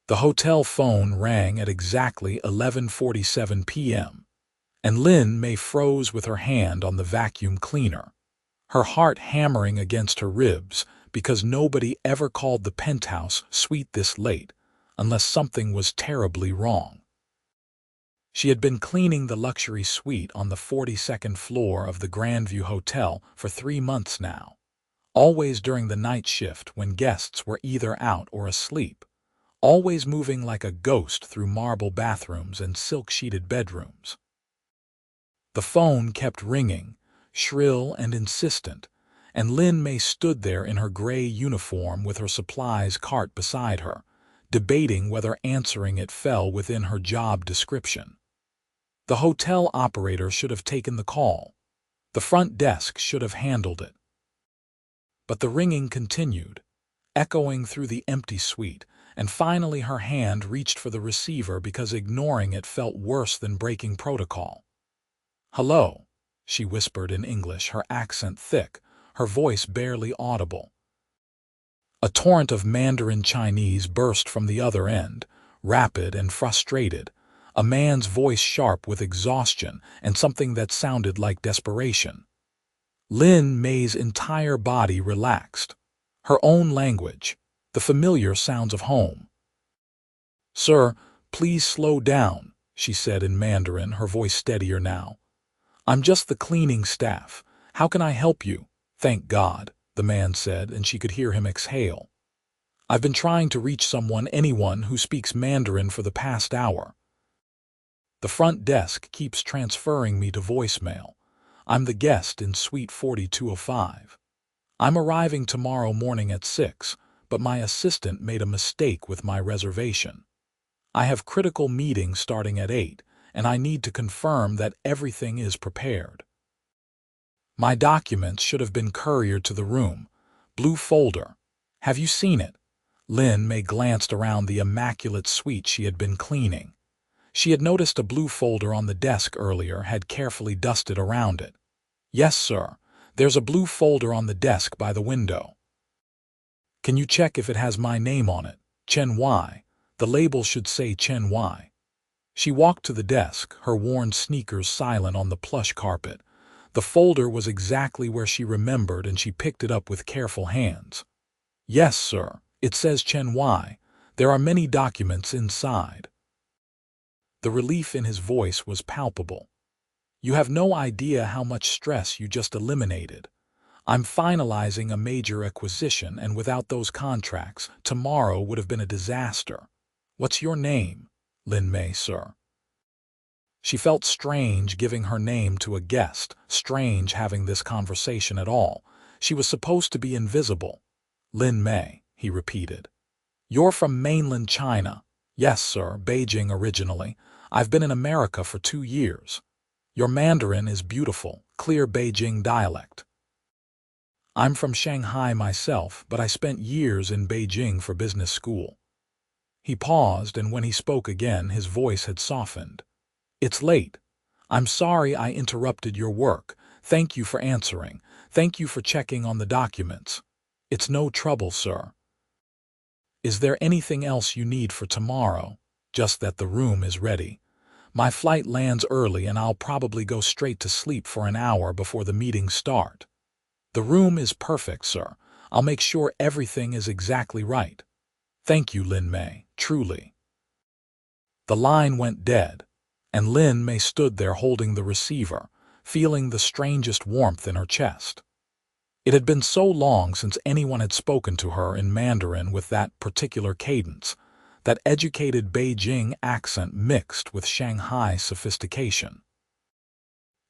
The hotel phone rang at exactly 11:47 p.m., and Lin Mei froze with her hand on the vacuum cleaner, her heart hammering against her ribs because nobody ever called the penthouse suite this late unless something was terribly wrong. She had been cleaning the luxury suite on the 42nd floor of the Grandview Hotel for 3 months now, always during the night shift when guests were either out or asleep, always moving like a ghost through marble bathrooms and silk-sheeted bedrooms. The phone kept ringing, shrill and insistent, and Lin Mei stood there in her gray uniform with her supplies cart beside her, debating whether answering it fell within her job description. The hotel operator should have taken the call. The front desk should have handled it. But the ringing continued, echoing through the empty suite, and finally her hand reached for the receiver because ignoring it felt worse than breaking protocol. "Hello," she whispered in English, her accent thick, her voice barely audible. A torrent of Mandarin Chinese burst from the other end, rapid and frustrated, a man's voice sharp with exhaustion and something that sounded like desperation. Lin Mei's entire body relaxed. Her own language, the familiar sounds of home. "Sir, please slow down," she said in Mandarin, her voice steadier now. "I'm just the cleaning staff. How can I help you?" "Thank God," the man said, and she could hear him exhale. "I've been trying to reach anyone who speaks Mandarin for the past hour. The front desk keeps transferring me to voicemail. I'm the guest in suite 4205. I'm arriving tomorrow morning at 6, but my assistant made a mistake with my reservation. I have critical meetings starting at 8, and I need to confirm that everything is prepared. My documents should have been couriered to the room. Blue folder. Have you seen it?" Lin Mei glanced around the immaculate suite she had been cleaning. She had noticed a blue folder on the desk earlier, had carefully dusted around it. "Yes, sir. There's a blue folder on the desk by the window. Can you check if it has my name on it? Chen Y. The label should say Chen Y." She walked to the desk, her worn sneakers silent on the plush carpet. The folder was exactly where she remembered, and she picked it up with careful hands. "Yes, sir. It says Chen Y. There are many documents inside." The relief in his voice was palpable. "You have no idea how much stress you just eliminated. I'm finalizing a major acquisition, and without those contracts, tomorrow would have been a disaster. What's your name?" "Lin Mei, sir." She felt strange giving her name to a guest, strange having this conversation at all. She was supposed to be invisible. "Lin Mei," he repeated. "You're from mainland China." "Yes, sir, Beijing originally. I've been in America for 2 years. Your Mandarin is beautiful, clear Beijing dialect." "I'm from Shanghai myself, but I spent years in Beijing for business school." He paused, and when he spoke again, his voice had softened. "It's late. I'm sorry I interrupted your work. Thank you for answering. Thank you for checking on the documents." "It's no trouble, sir." "Is there anything else you need for tomorrow?" "Just that the room is ready. My flight lands early, and I'll probably go straight to sleep for an hour before the meetings start." "The room is perfect, sir. I'll make sure everything is exactly right." "Thank you, Lin Mei, truly." The line went dead, and Lin Mei stood there holding the receiver, feeling the strangest warmth in her chest. It had been so long since anyone had spoken to her in Mandarin with that particular cadence, that educated Beijing accent mixed with Shanghai sophistication.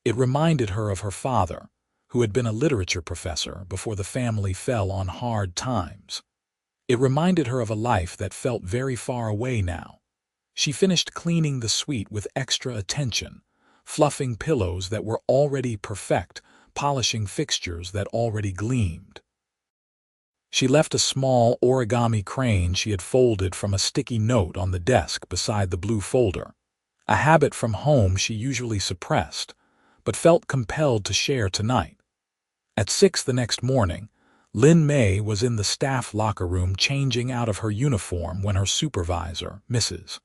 It reminded her of her father, who had been a literature professor before the family fell on hard times. It reminded her of a life that felt very far away now. She finished cleaning the suite with extra attention, fluffing pillows that were already perfect, polishing fixtures that already gleamed. She left a small origami crane she had folded from a sticky note on the desk beside the blue folder, a habit from home she usually suppressed, but felt compelled to share tonight. At 6 the next morning, Lin Mei was in the staff locker room changing out of her uniform when her supervisor, Mrs.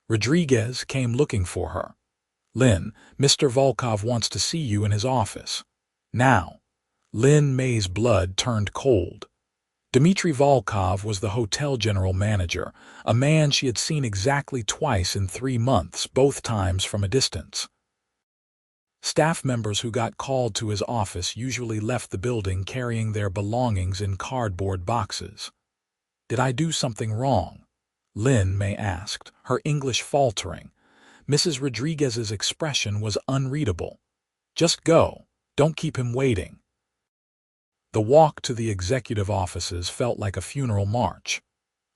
Rodriguez, came looking for her. "Lin, Mr. Volkov wants to see you in his office." Now, Lin Mei's blood turned cold. Dmitry Volkov was the hotel general manager, a man she had seen exactly twice in 3 months, both times from a distance. Staff members who got called to his office usually left the building carrying their belongings in cardboard boxes. "Did I do something wrong?" Lin Mei asked, her English faltering. Mrs. Rodriguez's expression was unreadable. "Just go. Don't keep him waiting." The walk to the executive offices felt like a funeral march.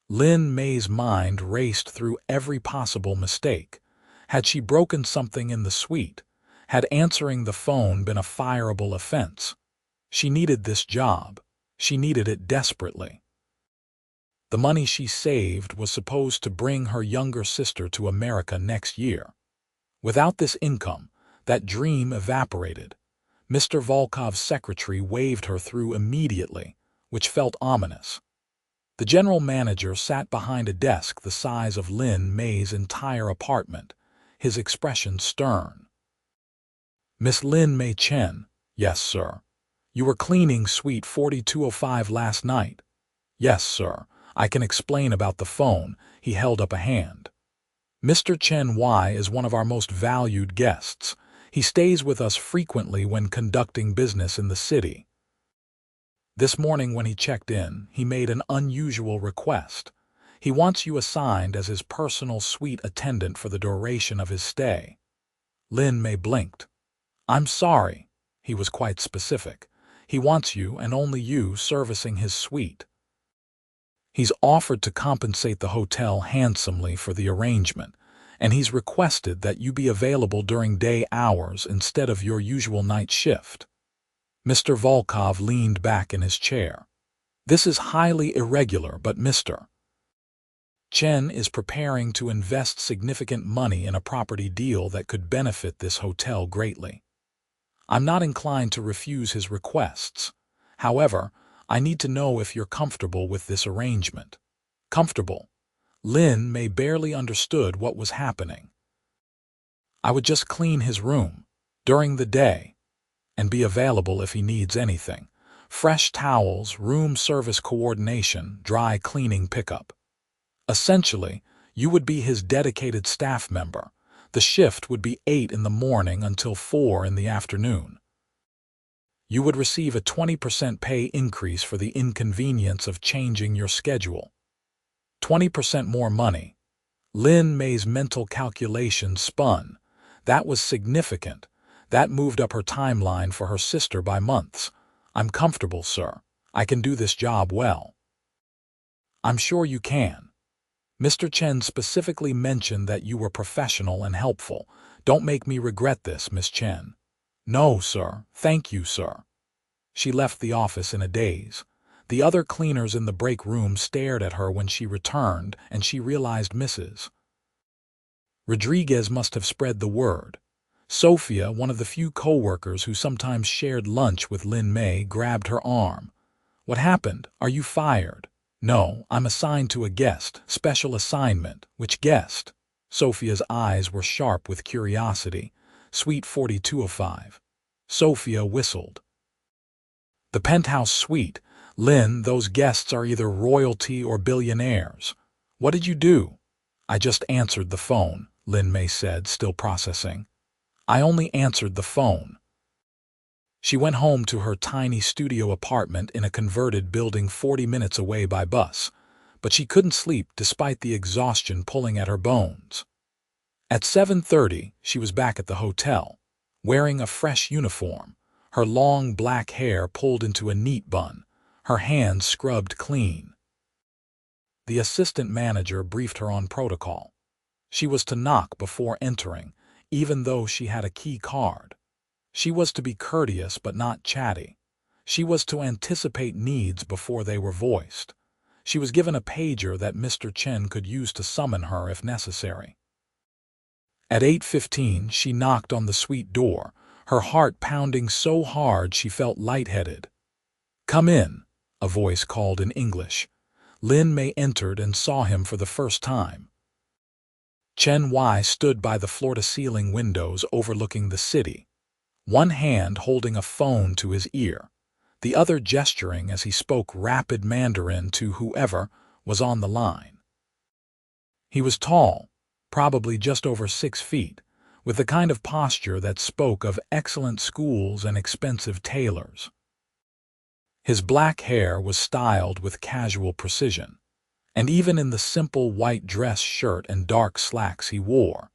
Lin Mei's mind raced through every possible mistake. Had she broken something in the suite? Had answering the phone been a fireable offense? She needed this job. She needed it desperately. The money she saved was supposed to bring her younger sister to America next year. Without this income, that dream evaporated. Mr. Volkov's secretary waved her through immediately, which felt ominous. The general manager sat behind a desk the size of Lin Mei's entire apartment, his expression stern. "Miss Lin Mei Chen." "Yes, sir." "You were cleaning suite 4205 last night." "Yes, sir. I can explain about the phone." He held up a hand. "Mr. Chen Y is one of our most valued guests. He stays with us frequently when conducting business in the city. This morning when he checked in, he made an unusual request. He wants you assigned as his personal suite attendant for the duration of his stay." Lin Mei blinked. "I'm sorry." He was quite specific. "He wants you and only you servicing his suite. He's offered to compensate the hotel handsomely for the arrangement, and he's requested that you be available during day hours instead of your usual night shift." Mr. Volkov leaned back in his chair. "This is highly irregular, but Mr. Chen is preparing to invest significant money in a property deal that could benefit this hotel greatly. I'm not inclined to refuse his requests. However, I need to know if you're comfortable with this arrangement." Comfortable? Lin Mei barely understood what was happening. "I would just clean his room during the day and be available if he needs anything. Fresh towels, room service coordination, dry cleaning pickup. Essentially, you would be his dedicated staff member. The shift would be 8 in the morning until 4 in the afternoon. You would receive a 20% pay increase for the inconvenience of changing your schedule. 20% more money." Lin Mei's mental calculations spun. That was significant. That moved up her timeline for her sister by months. "I'm comfortable, sir. I can do this job well." "I'm sure you can. Mr. Chen specifically mentioned that you were professional and helpful. Don't make me regret this, Miss Chen." "No, sir. Thank you, sir." She left the office in a daze. The other cleaners in the break room stared at her when she returned, and she realized Mrs. Rodriguez must have spread the word. Sophia, one of the few co-workers who sometimes shared lunch with Lin Mei, grabbed her arm. "What happened? Are you fired?" "No, I'm assigned to a guest. Special assignment." "Which guest?" Sophia's eyes were sharp with curiosity. "Suite 4205. Sophia whistled. "The penthouse suite. Lin, those guests are either royalty or billionaires." "What did you do?" "I just answered the phone," Lin Mei said, still processing. "I only answered the phone." She went home to her tiny studio apartment in a converted building 40 minutes away by bus, but she couldn't sleep despite the exhaustion pulling at her bones. At 7:30, she was back at the hotel, wearing a fresh uniform, her long black hair pulled into a neat bun, her hands scrubbed clean. The assistant manager briefed her on protocol. She was to knock before entering, even though she had a key card. She was to be courteous but not chatty. She was to anticipate needs before they were voiced. She was given a pager that Mr. Chen could use to summon her if necessary. At 8:15, she knocked on the suite door, her heart pounding so hard she felt lightheaded. "Come in," a voice called in English. Lin Mei entered and saw him for the first time. Chen Wai stood by the floor-to-ceiling windows overlooking the city, one hand holding a phone to his ear, the other gesturing as he spoke rapid Mandarin to whoever was on the line. He was tall, probably just over 6 feet, with the kind of posture that spoke of excellent schools and expensive tailors. His black hair was styled with casual precision, and even in the simple white dress shirt and dark slacks he wore,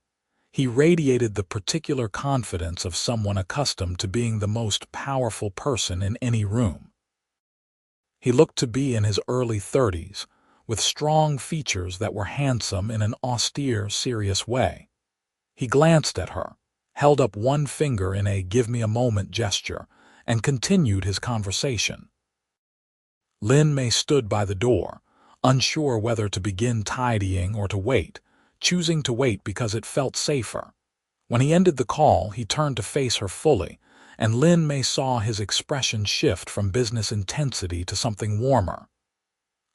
he radiated the particular confidence of someone accustomed to being the most powerful person in any room. He looked to be in his early 30s, with strong features that were handsome in an austere, serious way. He glanced at her, held up one finger in a "give me a moment" gesture, and continued his conversation. Lin Mei stood by the door, unsure whether to begin tidying or to wait, choosing to wait because it felt safer. When he ended the call, he turned to face her fully, and Lin Mei saw his expression shift from business intensity to something warmer.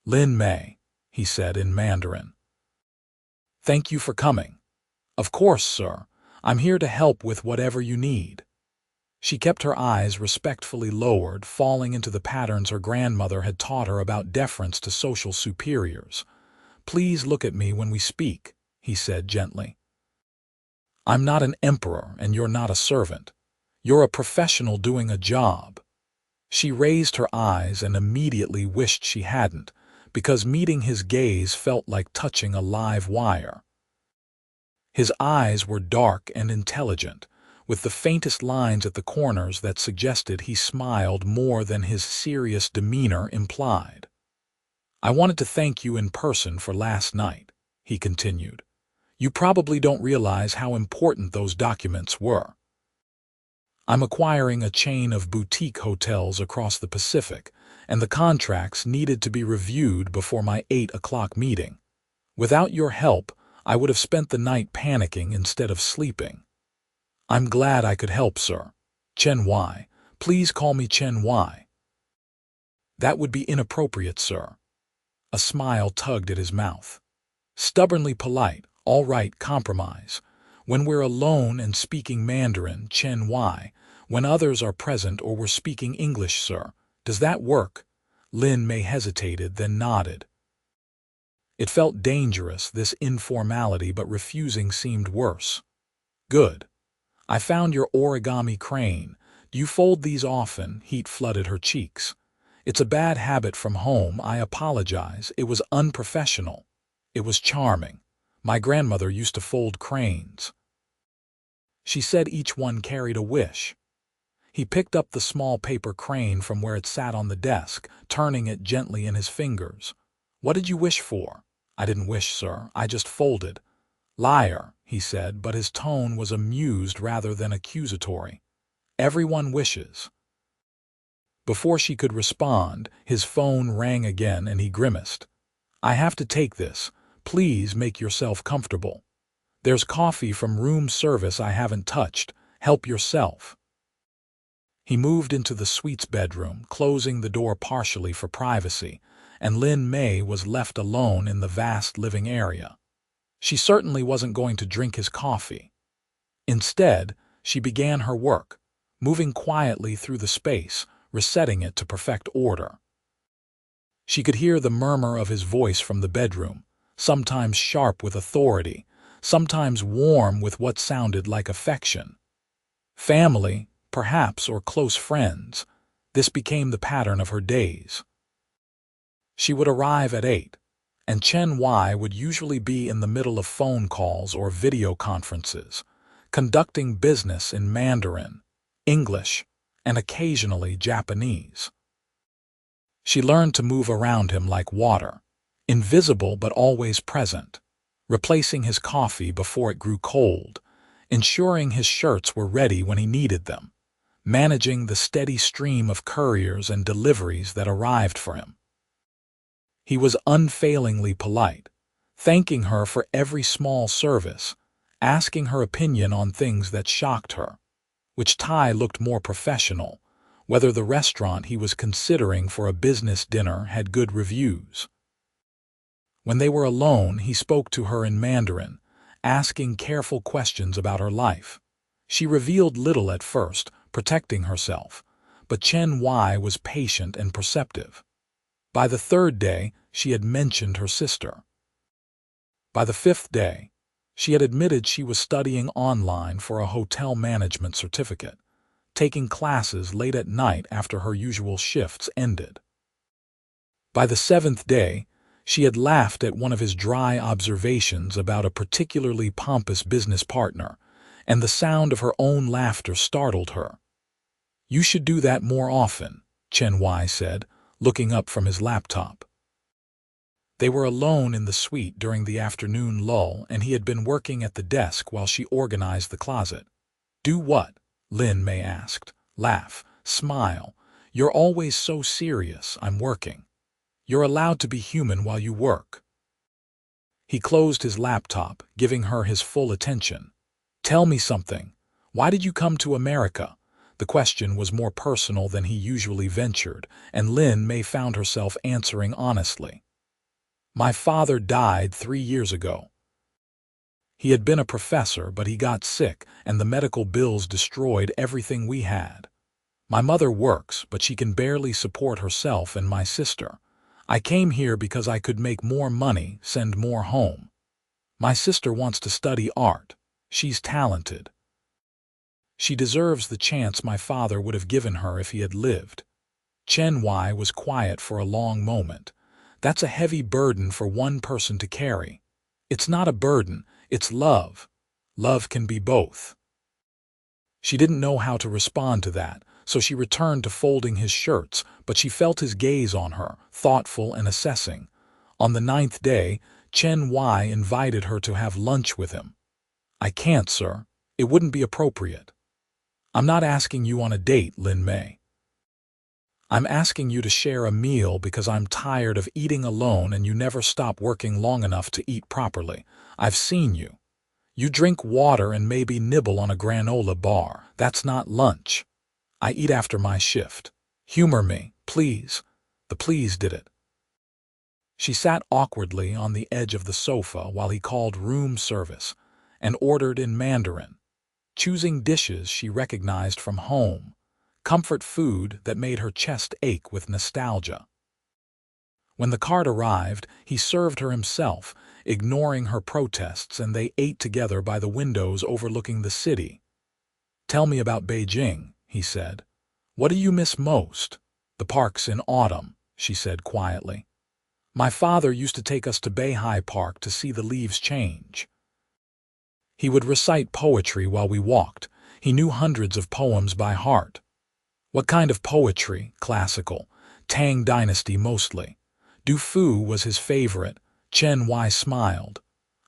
"Lin Mei," he said in Mandarin. "Thank you for coming." "Of course, sir. I'm here to help with whatever you need." She kept her eyes respectfully lowered, falling into the patterns her grandmother had taught her about deference to social superiors. "Please look at me when we speak," he said gently. "I'm not an emperor and you're not a servant. You're a professional doing a job." She raised her eyes and immediately wished she hadn't, because meeting his gaze felt like touching a live wire. His eyes were dark and intelligent, with the faintest lines at the corners that suggested he smiled more than his serious demeanor implied. "I wanted to thank you in person for last night," he continued. "You probably don't realize how important those documents were. I'm acquiring a chain of boutique hotels across the Pacific, and the contracts needed to be reviewed before my 8 o'clock meeting. Without your help, I would have spent the night panicking instead of sleeping. I'm glad I could help, sir. Chen Wai. Please call me Chen Wai." "That would be inappropriate, sir." A smile tugged at his mouth. "Stubbornly polite, all right, compromise. When we're alone and speaking Mandarin, Chen Wai. When others are present or we're speaking English, sir. Does that work?" Lin Mei hesitated, then nodded. It felt dangerous, this informality, but refusing seemed worse. "Good. I found your origami crane. Do you fold these often?" Heat flooded her cheeks. "It's a bad habit from home. I apologize. It was unprofessional." "It was charming. My grandmother used to fold cranes. She said each one carried a wish." He picked up the small paper crane from where it sat on the desk, turning it gently in his fingers. "What did you wish for?" "I didn't wish, sir. I just folded." "Liar," he said, but his tone was amused rather than accusatory. "Everyone wishes." Before she could respond, his phone rang again and he grimaced. "I have to take this. Please make yourself comfortable. There's coffee from room service I haven't touched. Help yourself." He moved into the suite's bedroom, closing the door partially for privacy, and Lin Mei was left alone in the vast living area. She certainly wasn't going to drink his coffee. Instead, she began her work, moving quietly through the space, resetting it to perfect order. She could hear the murmur of his voice from the bedroom, sometimes sharp with authority, sometimes warm with what sounded like affection. Family, perhaps, or close friends, this became the pattern of her days. She would arrive at 8, and Chen Wai would usually be in the middle of phone calls or video conferences, conducting business in Mandarin, English, and occasionally Japanese. She learned to move around him like water, invisible but always present, replacing his coffee before it grew cold, ensuring his shirts were ready when he needed them, managing the steady stream of couriers and deliveries that arrived for him. He was unfailingly polite, thanking her for every small service, asking her opinion on things that shocked her. Which tie looked more professional? whether the restaurant he was considering for a business dinner had good reviews. When they were alone, he spoke to her in Mandarin, asking careful questions about her life. She revealed little at first, protecting herself, but Chen Wai was patient and perceptive. By the third day, she had mentioned her sister. By the fifth day, she had admitted she was studying online for a hotel management certificate, taking classes late at night after her usual shifts ended. By the seventh day, she had laughed at one of his dry observations about a particularly pompous business partner, and the sound of her own laughter startled her. "You should do that more often," Chen Wai said, looking up from his laptop. They were alone in the suite during the afternoon lull, and he had been working at the desk while she organized the closet. "Do what?" Lin Mei asked. "Laugh, smile. You're always so serious. I'm working. You're allowed to be human while you work." He closed his laptop, giving her his full attention. "Tell me something. Why did you come to America?" The question was more personal than he usually ventured, and Lin Mei found herself answering honestly. "My father died 3 years ago. He had been a professor, but he got sick, and the medical bills destroyed everything we had. My mother works, but she can barely support herself and my sister. I came here because I could make more money, send more home. My sister wants to study art. She's talented. She deserves the chance my father would have given her if he had lived." Chen Wai was quiet for a long moment. "That's a heavy burden for one person to carry." "It's not a burden, it's love. Love can be both." She didn't know how to respond to that, so she returned to folding his shirts, but she felt his gaze on her, thoughtful and assessing. On the 9th day, Chen Wai invited her to have lunch with him. "I can't, sir. It wouldn't be appropriate." "I'm not asking you on a date, Lin Mei. I'm asking you to share a meal because I'm tired of eating alone and you never stop working long enough to eat properly. I've seen you. You drink water and maybe nibble on a granola bar. That's not lunch. I eat after my shift. Humor me, please." The please did it. She sat awkwardly on the edge of the sofa while he called room service and ordered in Mandarin, choosing dishes she recognized from home, comfort food that made her chest ache with nostalgia. When the cart arrived, he served her himself, ignoring her protests, and they ate together by the windows overlooking the city. "Tell me about Beijing," he said. "What do you miss most?" "The parks in autumn," she said quietly. "My father used to take us to Beihai Park to see the leaves change. He would recite poetry while we walked. He knew hundreds of poems by heart." "What kind of poetry?" "Classical. Tang Dynasty mostly. Du Fu was his favorite." Chen Wai smiled.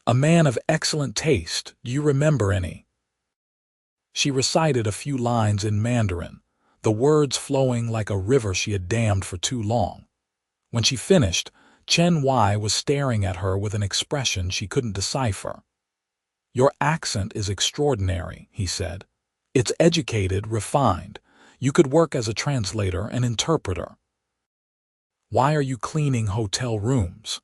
"A man of excellent taste. Do you remember any?" She recited a few lines in Mandarin, the words flowing like a river she had dammed for too long. When she finished, Chen Wai was staring at her with an expression she couldn't decipher. "Your accent is extraordinary," he said. "It's educated, refined. You could work as a translator and interpreter." "Why are you cleaning hotel rooms?"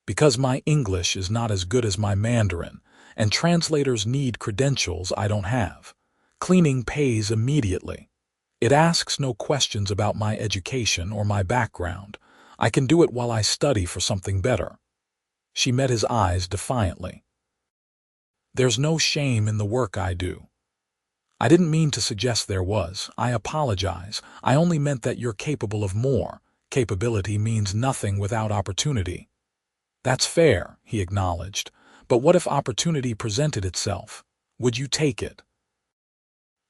"Because my English is not as good as my Mandarin, and translators need credentials I don't have. Cleaning pays immediately. It asks no questions about my education or my background. I can do it while I study for something better." She met his eyes defiantly. "There's no shame in the work I do." "I didn't mean to suggest there was. I apologize. I only meant that you're capable of more. Capability means nothing without opportunity." "That's fair," he acknowledged. "But what if opportunity presented itself? Would you take it?"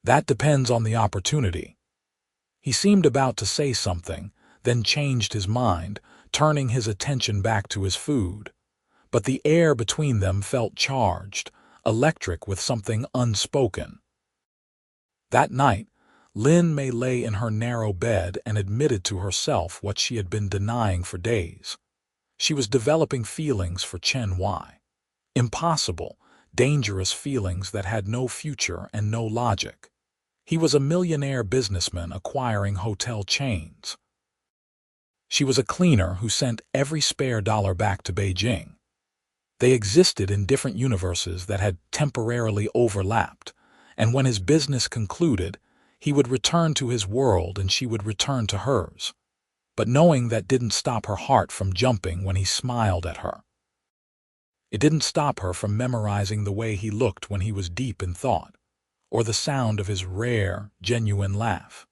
"That depends on the opportunity." He seemed about to say something, then changed his mind, turning his attention back to his food. But the air between them felt charged, electric with something unspoken. That night, Lin Mei lay in her narrow bed and admitted to herself what she had been denying for days. She was developing feelings for Chen Wai. Impossible, dangerous feelings that had no future and no logic. He was a millionaire businessman acquiring hotel chains. She was a cleaner who sent every spare dollar back to Beijing. They existed in different universes that had temporarily overlapped, and when his business concluded, he would return to his world and she would return to hers. But knowing that didn't stop her heart from jumping when he smiled at her. It didn't stop her from memorizing the way he looked when he was deep in thought, or the sound of his rare, genuine laugh.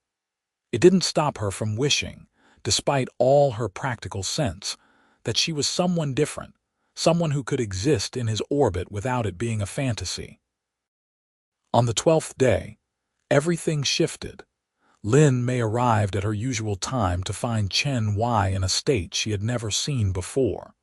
It didn't stop her from wishing, despite all her practical sense, that she was someone different, someone who could exist in his orbit without it being a fantasy. On the 12th day, everything shifted. Lin Mei arrived at her usual time to find Chen Wai in a state she had never seen before.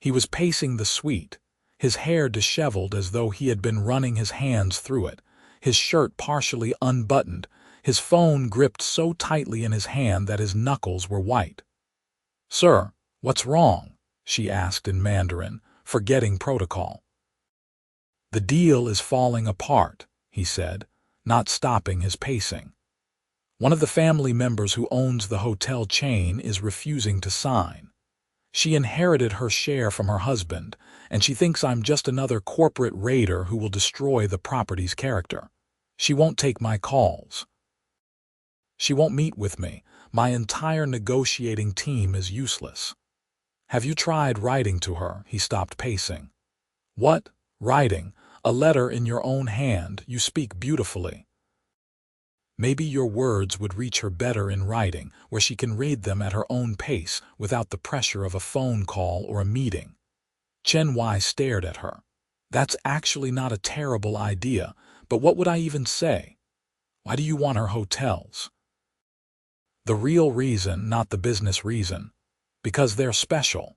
He was pacing the suite, his hair disheveled as though he had been running his hands through it, his shirt partially unbuttoned, his phone gripped so tightly in his hand that his knuckles were white. "Sir, what's wrong?" she asked in Mandarin, forgetting protocol. "The deal is falling apart," he said, not stopping his pacing. "One of the family members who owns the hotel chain is refusing to sign. She inherited her share from her husband, and she thinks I'm just another corporate raider who will destroy the property's character. She won't take my calls. She won't meet with me. My entire negotiating team is useless." "Have you tried writing to her?" He stopped pacing. "What? Writing? A letter in your own hand. You speak beautifully." "Maybe your words would reach her better in writing, where she can read them at her own pace without the pressure of a phone call or a meeting." Chen Wai stared at her. "That's actually not a terrible idea, but what would I even say? Why do you want her hotels?" "The real reason, not the business reason. Because they're special.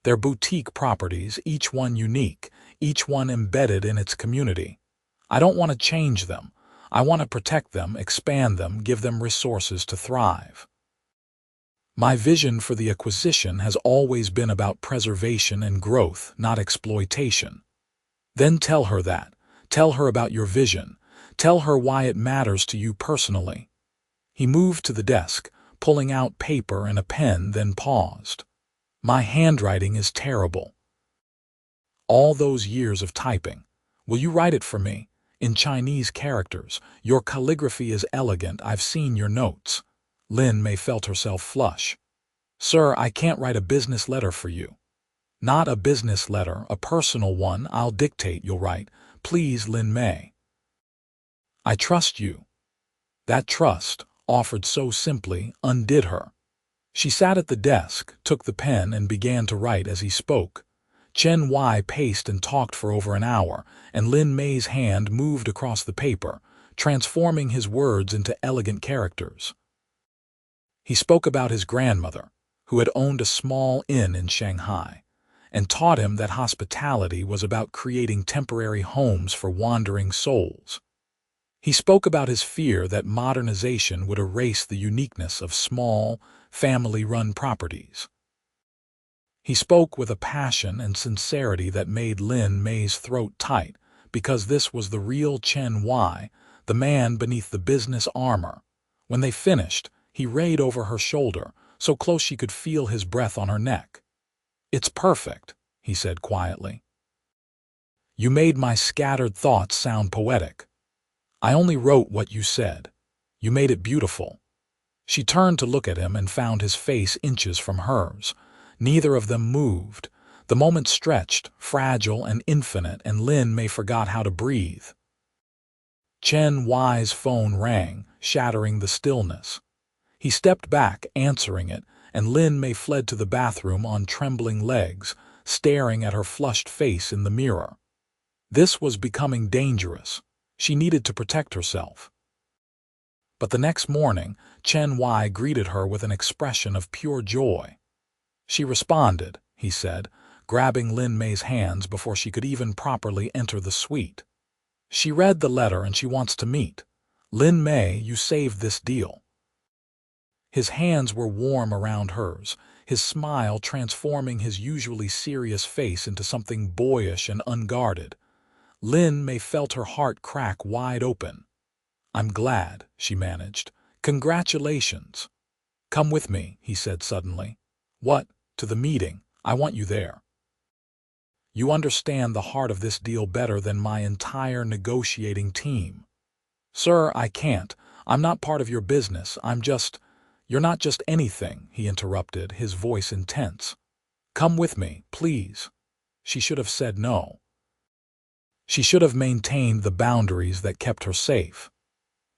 They're boutique properties, each one unique, each one embedded in its community. I don't want to change them. I want to protect them, expand them, give them resources to thrive. My vision for the acquisition has always been about preservation and growth, not exploitation." "Then tell her that. Tell her about your vision. Tell her why it matters to you personally." He moved to the desk, pulling out paper and a pen, then paused. "My handwriting is terrible." "All those years of typing. Will you write it for me? In Chinese characters. Your calligraphy is elegant. I've seen your notes." Lin Mei felt herself flush. "Sir, I can't write a business letter for you." "Not a business letter, a personal one. I'll dictate, you'll write. Please, Lin Mei. I trust you." That trust, offered so simply, undid her. She sat at the desk, took the pen, and began to write as he spoke. Chen Wai paced and talked for over an hour, and Lin Mei's hand moved across the paper, transforming his words into elegant characters. He spoke about his grandmother, who had owned a small inn in Shanghai, and taught him that hospitality was about creating temporary homes for wandering souls. He spoke about his fear that modernization would erase the uniqueness of small, family-run properties. He spoke with a passion and sincerity that made Lin Mei's throat tight, because this was the real Chen Wai, the man beneath the business armor. When they finished, he rayed over her shoulder, so close she could feel his breath on her neck. "It's perfect," he said quietly. "You made my scattered thoughts sound poetic. I only wrote what you said. You made it beautiful." She turned to look at him and found his face inches from hers. Neither of them moved. The moment stretched, fragile and infinite, and Lin Mei forgot how to breathe. Chen Wai's phone rang, shattering the stillness. He stepped back, answering it, and Lin Mei fled to the bathroom on trembling legs, staring at her flushed face in the mirror. This was becoming dangerous. She needed to protect herself. But the next morning, Chen Wai greeted her with an expression of pure joy. "She responded," he said, grabbing Lin Mei's hands before she could even properly enter the suite. "She read the letter and she wants to meet. Lin Mei, you saved this deal." His hands were warm around hers, his smile transforming his usually serious face into something boyish and unguarded. Lin Mei felt her heart crack wide open. I'm glad, she managed. Congratulations. Come with me, he said suddenly. What? To the meeting. I want you there. You understand the heart of this deal better than my entire negotiating team. Sir, I can't. I'm not part of your business. You're not just anything, he interrupted, his voice intense. Come with me, please. She should have said no. She should have maintained the boundaries that kept her safe.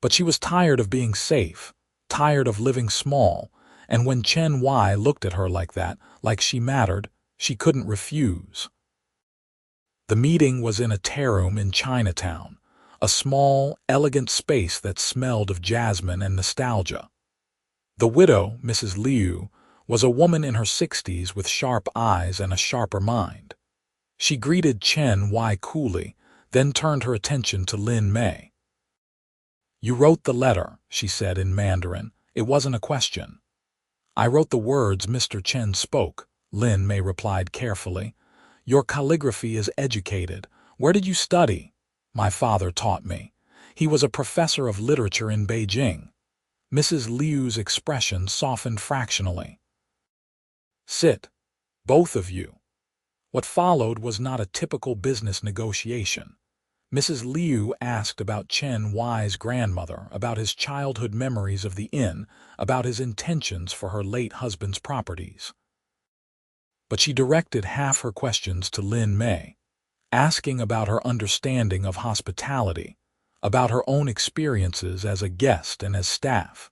But she was tired of being safe, tired of living small, and when Chen Wai looked at her like that, like she mattered, she couldn't refuse. The meeting was in a tea room in Chinatown, a small, elegant space that smelled of jasmine and nostalgia. The widow, Mrs. Liu, was a woman in her 60s with sharp eyes and a sharper mind. She greeted Chen Wai coolly, then turned her attention to Lin Mei. You wrote the letter, she said in Mandarin. It wasn't a question. I wrote the words Mr. Chen spoke, Lin Mei replied carefully. Your calligraphy is educated. Where did you study? My father taught me. He was a professor of literature in Beijing. Mrs. Liu's expression softened fractionally. Sit, both of you. What followed was not a typical business negotiation. Mrs. Liu asked about Chen Wai's grandmother, about his childhood memories of the inn, about his intentions for her late husband's properties. But she directed half her questions to Lin Mei, asking about her understanding of hospitality, about her own experiences as a guest and as staff.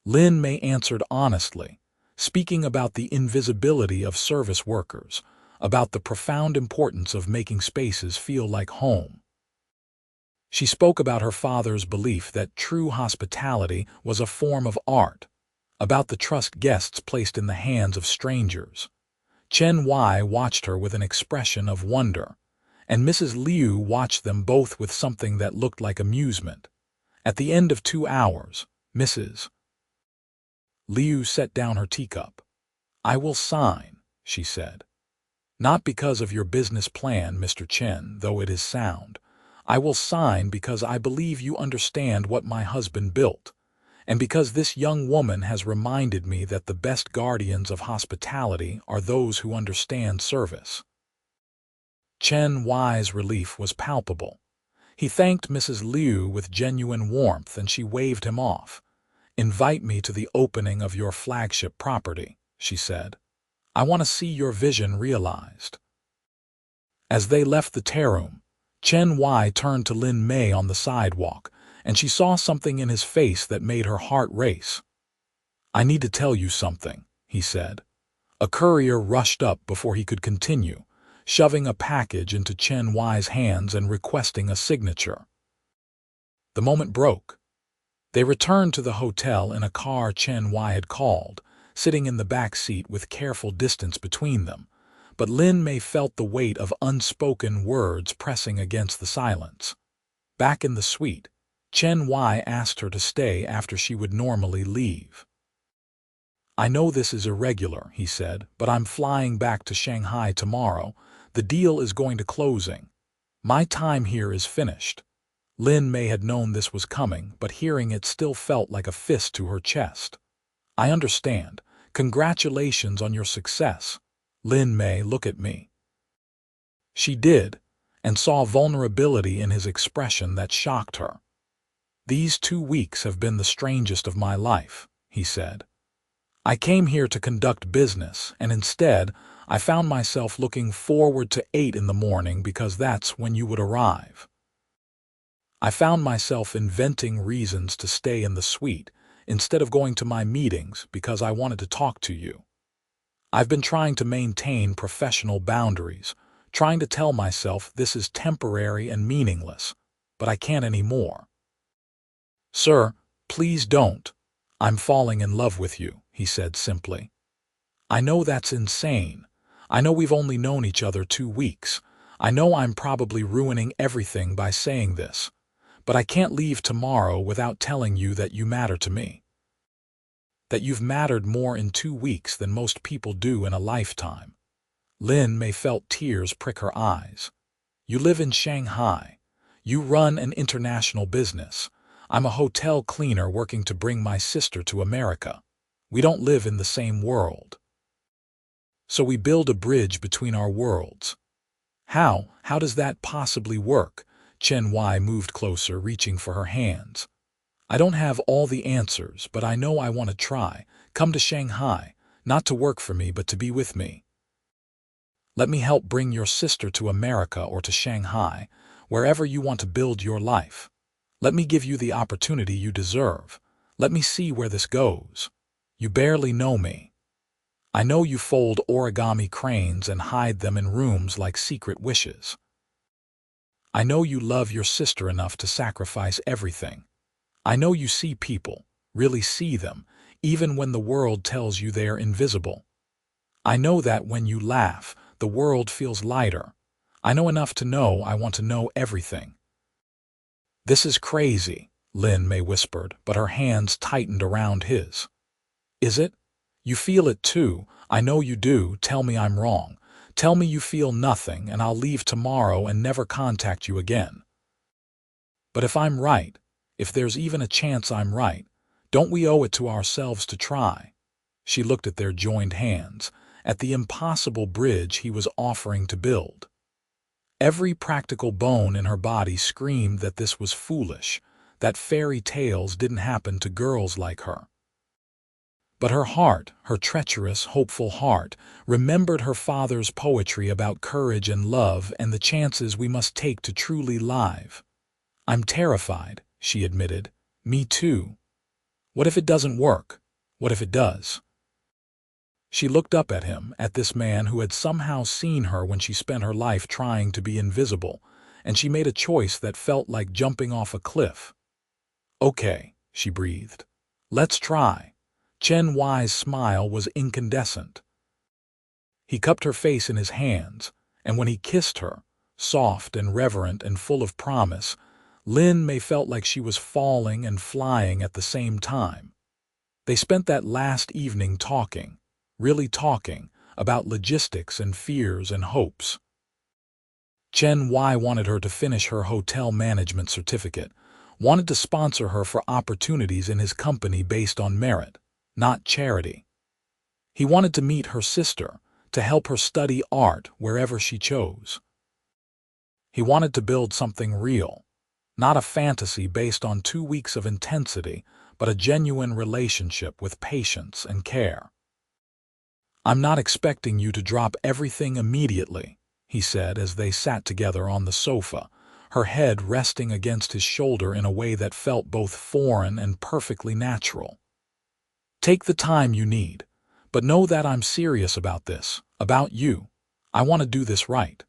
Lin Mei answered honestly, speaking about the invisibility of service workers, about the profound importance of making spaces feel like home. She spoke about her father's belief that true hospitality was a form of art, about the trust guests placed in the hands of strangers. Chen Wai watched her with an expression of wonder, and Mrs. Liu watched them both with something that looked like amusement. At the end of 2 hours, Mrs. Liu set down her teacup. I will sign, she said. Not because of your business plan, Mr. Chen, though it is sound. I will sign because I believe you understand what my husband built, and because this young woman has reminded me that the best guardians of hospitality are those who understand service. Chen Wai's relief was palpable. He thanked Mrs. Liu with genuine warmth and she waved him off. Invite me to the opening of your flagship property, she said. I want to see your vision realized. As they left the tea room, Chen Wai turned to Lin Mei on the sidewalk, and she saw something in his face that made her heart race. I need to tell you something, he said. A courier rushed up before he could continue, shoving a package into Chen Wai's hands and requesting a signature. The moment broke. They returned to the hotel in a car Chen Wai had called, sitting in the back seat with careful distance between them. But Lin Mei felt the weight of unspoken words pressing against the silence. Back in the suite, Chen Wai asked her to stay after she would normally leave. I know this is irregular, he said, but I'm flying back to Shanghai tomorrow. The deal is going to closing. My time here is finished. Lin Mei had known this was coming, but hearing it still felt like a fist to her chest. I understand. Congratulations on your success. Lin Mei, look at me. She did, and saw vulnerability in his expression that shocked her. These 2 weeks have been the strangest of my life, he said. I came here to conduct business, and instead, I found myself looking forward to 8 in the morning because that's when you would arrive. I found myself inventing reasons to stay in the suite instead of going to my meetings because I wanted to talk to you. I've been trying to maintain professional boundaries, trying to tell myself this is temporary and meaningless, but I can't anymore. Sir, please don't. I'm falling in love with you, he said simply. I know that's insane. I know we've only known each other 2 weeks. I know I'm probably ruining everything by saying this, but I can't leave tomorrow without telling you that you matter to me. That you've mattered more in 2 weeks than most people do in a lifetime. Lin Mei felt tears prick her eyes. You live in Shanghai. You run an international business. I'm a hotel cleaner working to bring my sister to America. We don't live in the same world. So we build a bridge between our worlds. How? How does that possibly work? Chen Wai moved closer, reaching for her hands. I don't have all the answers, but I know I want to try. Come to Shanghai, not to work for me, but to be with me. Let me help bring your sister to America or to Shanghai, wherever you want to build your life. Let me give you the opportunity you deserve. Let me see where this goes. You barely know me. I know you fold origami cranes and hide them in rooms like secret wishes. I know you love your sister enough to sacrifice everything. I know you see people, really see them, even when the world tells you they're invisible. I know that when you laugh, the world feels lighter. I know enough to know I want to know everything. This is crazy, Lin Mei whispered, but her hands tightened around his. Is it? You feel it too. I know you do. Tell me I'm wrong. Tell me you feel nothing, and I'll leave tomorrow and never contact you again. But if I'm right, if there's even a chance I'm right, don't we owe it to ourselves to try? She looked at their joined hands, at the impossible bridge he was offering to build. Every practical bone in her body screamed that this was foolish, that fairy tales didn't happen to girls like her. But her heart, her treacherous, hopeful heart, remembered her father's poetry about courage and love and the chances we must take to truly live. I'm terrified, she admitted. Me too. What if it doesn't work? What if it does? She looked up at him, at this man who had somehow seen her when she spent her life trying to be invisible, and she made a choice that felt like jumping off a cliff. Okay, she breathed. Let's try. Chen Wai's smile was incandescent. He cupped her face in his hands, and when he kissed her, soft and reverent and full of promise, Lin Mei felt like she was falling and flying at the same time. They spent that last evening talking, really talking, about logistics and fears and hopes. Chen Wai wanted her to finish her hotel management certificate, wanted to sponsor her for opportunities in his company based on merit, not charity. He wanted to meet her sister, to help her study art wherever she chose. He wanted to build something real, not a fantasy based on 2 weeks of intensity, but a genuine relationship with patience and care. I'm not expecting you to drop everything immediately, he said as they sat together on the sofa, her head resting against his shoulder in a way that felt both foreign and perfectly natural. Take the time you need, but know that I'm serious about this, about you. I want to do this right.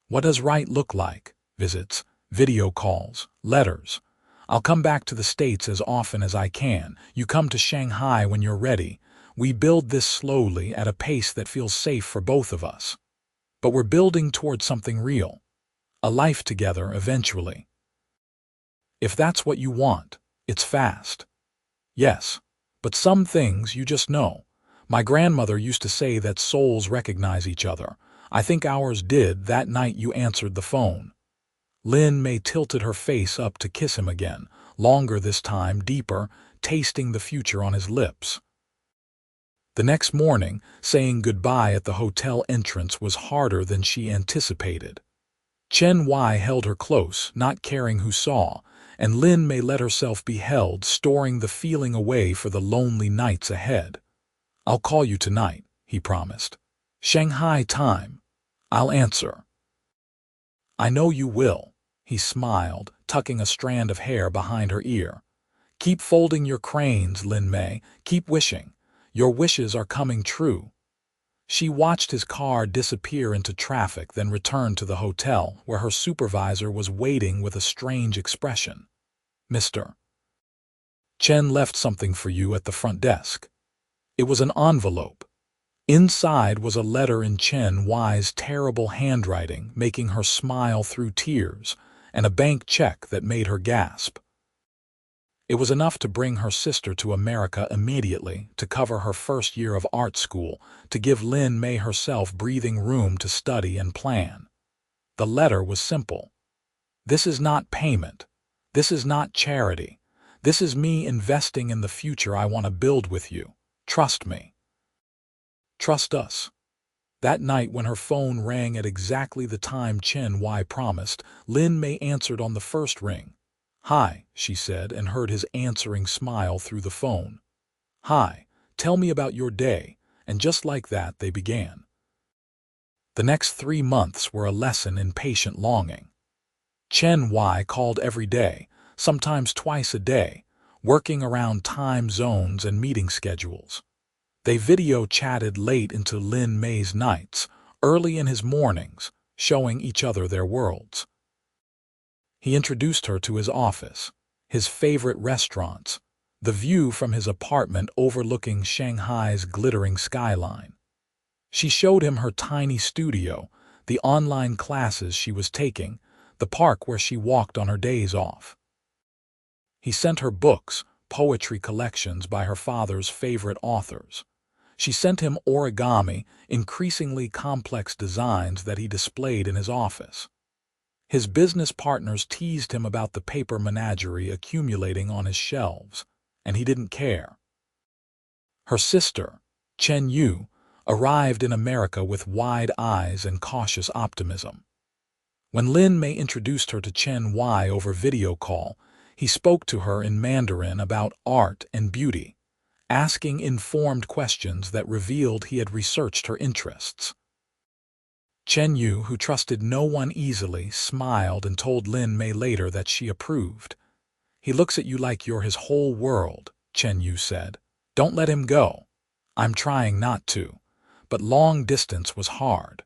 What does right look like? Visits, video calls, letters. I'll come back to the States as often as I can. You come to Shanghai when you're ready. We build this slowly at a pace that feels safe for both of us. But we're building towards something real. A life together eventually. If that's what you want, it's fast. Yes, but some things you just know. My grandmother used to say that souls recognize each other. I think ours did that night you answered the phone. Lin Mei tilted her face up to kiss him again, longer this time, deeper, tasting the future on his lips. The next morning, saying goodbye at the hotel entrance was harder than she anticipated. Chen Wai held her close, not caring who saw, and Lin Mei let herself be held, storing the feeling away for the lonely nights ahead. I'll call you tonight, he promised. Shanghai time. I'll answer. I know you will, he smiled, tucking a strand of hair behind her ear. Keep folding your cranes, Lin Mei, keep wishing. Your wishes are coming true. She watched his car disappear into traffic, then returned to the hotel, where her supervisor was waiting with a strange expression. Mr. Chen left something for you at the front desk. It was an envelope. Inside was a letter in Chen Wai's terrible handwriting, making her smile through tears, and a bank check that made her gasp. It was enough to bring her sister to America immediately, to cover her first year of art school, to give Lin Mei herself breathing room to study and plan. The letter was simple. This is not payment. This is not charity. This is me investing in the future I want to build with you. Trust me. Trust us. That night when her phone rang at exactly the time Chen Wai promised, Lin Mei answered on the first ring. "Hi," she said, and heard his answering smile through the phone. "Hi, tell me about your day," and just like that they began. The next 3 months were a lesson in patient longing. Chen Wai called every day, sometimes twice a day, working around time zones and meeting schedules. They video chatted late into Lin Mei's nights, early in his mornings, showing each other their worlds. He introduced her to his office, his favorite restaurants, the view from his apartment overlooking Shanghai's glittering skyline. She showed him her tiny studio, the online classes she was taking, the park where she walked on her days off. He sent her books, poetry collections by her father's favorite authors. She sent him origami, increasingly complex designs that he displayed in his office. His business partners teased him about the paper menagerie accumulating on his shelves, and he didn't care. Her sister, Chen Yu, arrived in America with wide eyes and cautious optimism. When Lin Mei introduced her to Chen Wai over video call, he spoke to her in Mandarin about art and beauty, asking informed questions that revealed he had researched her interests. Chen Yu, who trusted no one easily, smiled and told Lin Mei later that she approved. "He looks at you like you're his whole world," Chen Yu said. "Don't let him go." "I'm trying not to, but long distance was hard."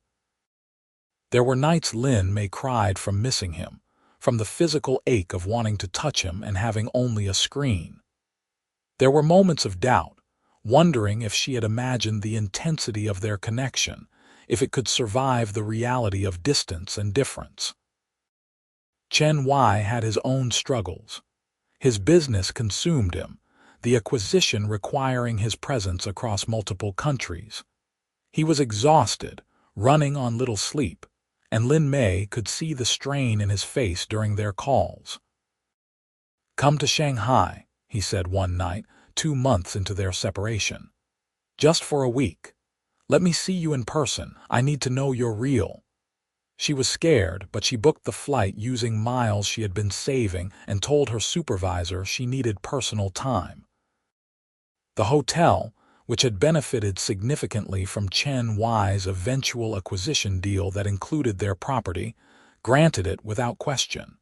There were nights Lin Mei cried from missing him, from the physical ache of wanting to touch him and having only a screen. There were moments of doubt, wondering if she had imagined the intensity of their connection, if it could survive the reality of distance and difference. Chen Wai had his own struggles. His business consumed him, the acquisition requiring his presence across multiple countries. He was exhausted, running on little sleep, and Lin Mei could see the strain in his face during their calls. "Come to Shanghai," he said one night, 2 months into their separation. "Just for a week. Let me see you in person. I need to know you're real." She was scared, but she booked the flight using miles she had been saving and told her supervisor she needed personal time. The hotel, which had benefited significantly from Chen Wai's eventual acquisition deal that included their property, granted it without question.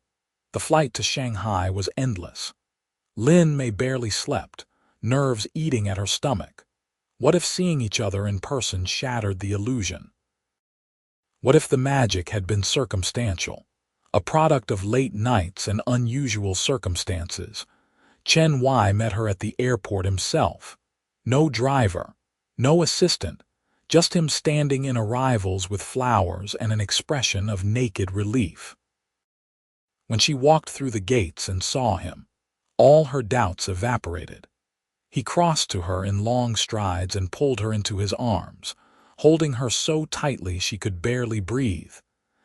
The flight to Shanghai was endless. Lin Mei barely slept, nerves eating at her stomach. What if seeing each other in person shattered the illusion? What if the magic had been circumstantial, a product of late nights and unusual circumstances? Chen Wai met her at the airport himself. No driver, no assistant, just him standing in arrivals with flowers and an expression of naked relief. When she walked through the gates and saw him, all her doubts evaporated. He crossed to her in long strides and pulled her into his arms, holding her so tightly she could barely breathe.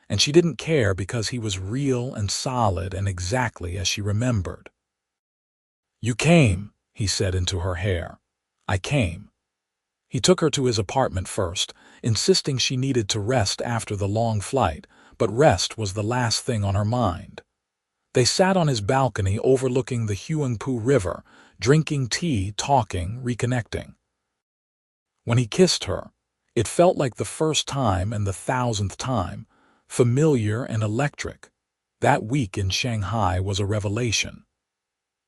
And she didn't care because he was real and solid and exactly as she remembered. "You came," he said into her hair. "I came." He took her to his apartment first, insisting she needed to rest after the long flight, but rest was the last thing on her mind. They sat on his balcony overlooking the Huangpu River, drinking tea, talking, reconnecting. When he kissed her, it felt like the first time and the 1,000th time, familiar and electric. That week in Shanghai was a revelation.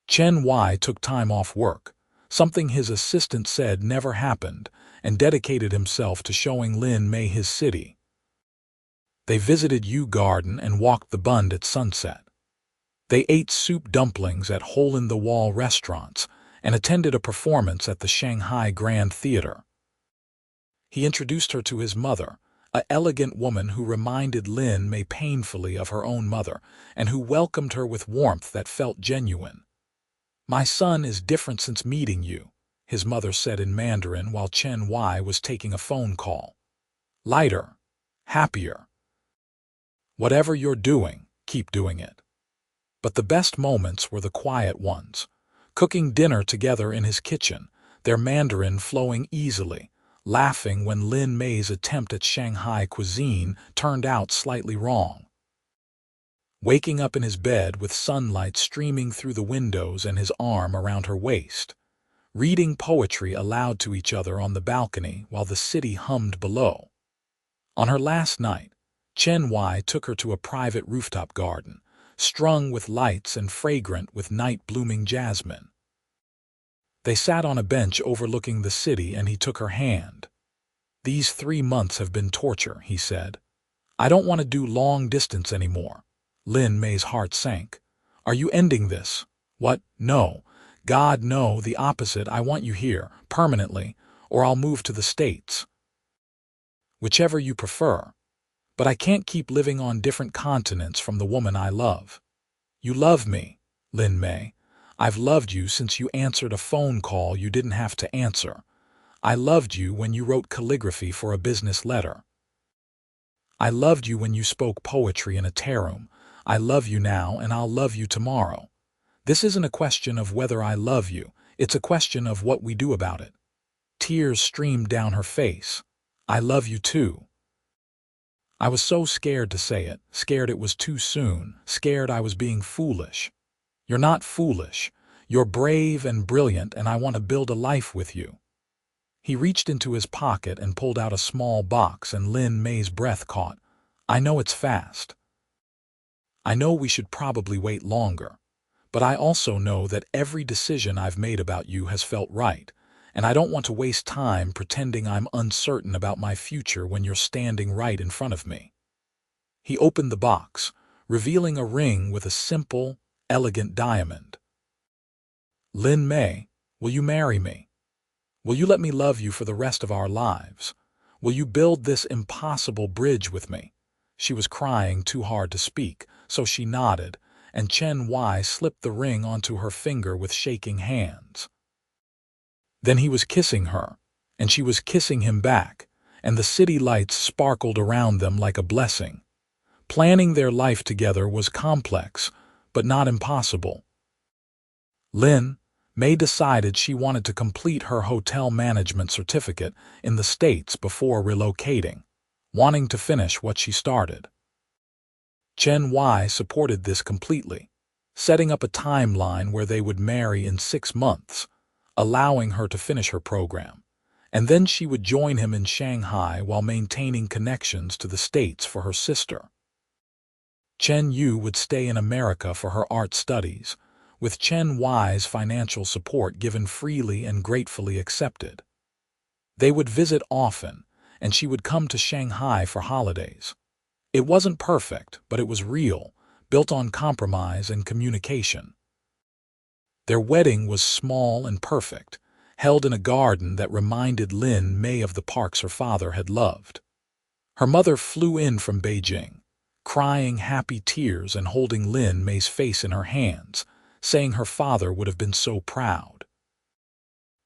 Chen Wai took time off work, something his assistant said never happened, and dedicated himself to showing Lin Mei his city. They visited Yu Garden and walked the Bund at sunset. They ate soup dumplings at hole-in-the-wall restaurants and attended a performance at the Shanghai Grand Theater. He introduced her to his mother, an elegant woman who reminded Lin Mei painfully of her own mother and who welcomed her with warmth that felt genuine. "My son is different since meeting you," his mother said in Mandarin while Chen Wai was taking a phone call. "Lighter, happier. Whatever you're doing, keep doing it." But the best moments were the quiet ones. Cooking dinner together in his kitchen, their Mandarin flowing easily, laughing when Lin Mei's attempt at Shanghai cuisine turned out slightly wrong. Waking up in his bed with sunlight streaming through the windows and his arm around her waist. Reading poetry aloud to each other on the balcony while the city hummed below. On her last night, Chen Wai took her to a private rooftop garden, strung with lights and fragrant with night-blooming jasmine. They sat on a bench overlooking the city and he took her hand. "These 3 months have been torture," he said. "I don't want to do long distance anymore." Lin Mei's heart sank. "Are you ending this?" "What? No. God, no, the opposite. I want you here, permanently, or I'll move to the States." "Whichever you prefer. But I can't keep living on different continents from the woman I love." "You love me, Lin Mei. I've loved you since you answered a phone call you didn't have to answer. I loved you when you wrote calligraphy for a business letter. I loved you when you spoke poetry in a tarot. I love you now and I'll love you tomorrow. This isn't a question of whether I love you, it's a question of what we do about it." Tears streamed down her face. "I love you too." "I was so scared to say it, scared it was too soon, scared I was being foolish." "You're not foolish. You're brave and brilliant and I want to build a life with you." He reached into his pocket and pulled out a small box and Lin Mei's breath caught. "I know it's fast. I know we should probably wait longer. But I also know that every decision I've made about you has felt right, and I don't want to waste time pretending I'm uncertain about my future when you're standing right in front of me." He opened the box, revealing a ring with a simple, elegant diamond. "Lin Mei, will you marry me? Will you let me love you for the rest of our lives? Will you build this impossible bridge with me?" She was crying too hard to speak, so she nodded, and Chen Wai slipped the ring onto her finger with shaking hands. Then he was kissing her, and she was kissing him back, and the city lights sparkled around them like a blessing. Planning their life together was complex, but not impossible. Lin Mei decided she wanted to complete her hotel management certificate in the States before relocating, wanting to finish what she started. Chen Wai supported this completely, setting up a timeline where they would marry in 6 months, allowing her to finish her program, and then she would join him in Shanghai while maintaining connections to the States for her sister. Chen Yu would stay in America for her art studies, with Chen Wai's financial support given freely and gratefully accepted. They would visit often, and she would come to Shanghai for holidays. It wasn't perfect, but it was real, built on compromise and communication. Their wedding was small and perfect, held in a garden that reminded Lin Mei of the parks her father had loved. Her mother flew in from Beijing, crying happy tears and holding Lin Mei's face in her hands, saying her father would have been so proud.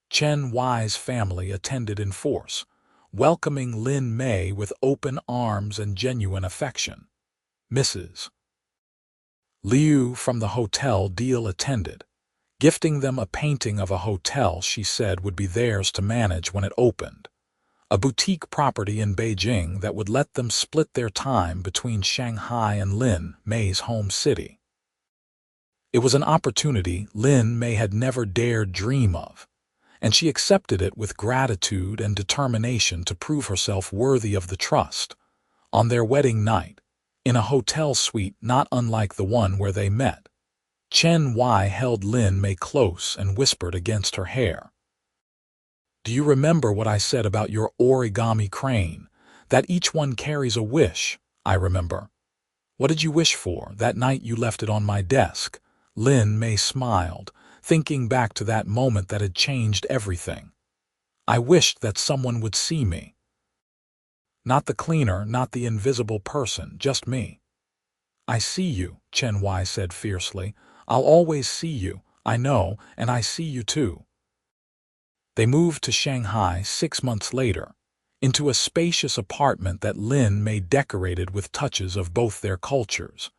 Chen Wai's family attended in force, welcoming Lin Mei with open arms and genuine affection. Mrs. Liu from the hotel deal attended, gifting them a painting of a hotel she said would be theirs to manage when it opened, a boutique property in Beijing that would let them split their time between Shanghai and Lin Mei's home city. It was an opportunity Lin Mei had never dared dream of, and she accepted it with gratitude and determination to prove herself worthy of the trust. On their wedding night, in a hotel suite not unlike the one where they met, Chen Wai held Lin Mei close and whispered against her hair. "Do you remember what I said about your origami crane, that each one carries a wish?" "I remember." "What did you wish for that night you left it on my desk?" Lin Mei smiled, thinking back to that moment that had changed everything. "I wished that someone would see me. Not the cleaner, not the invisible person, just me." "I see you," Chen Wai said fiercely. "I'll always see you, I know, and I see you too." They moved to Shanghai 6 months later, into a spacious apartment that Lin Mei decorated with touches of both their cultures,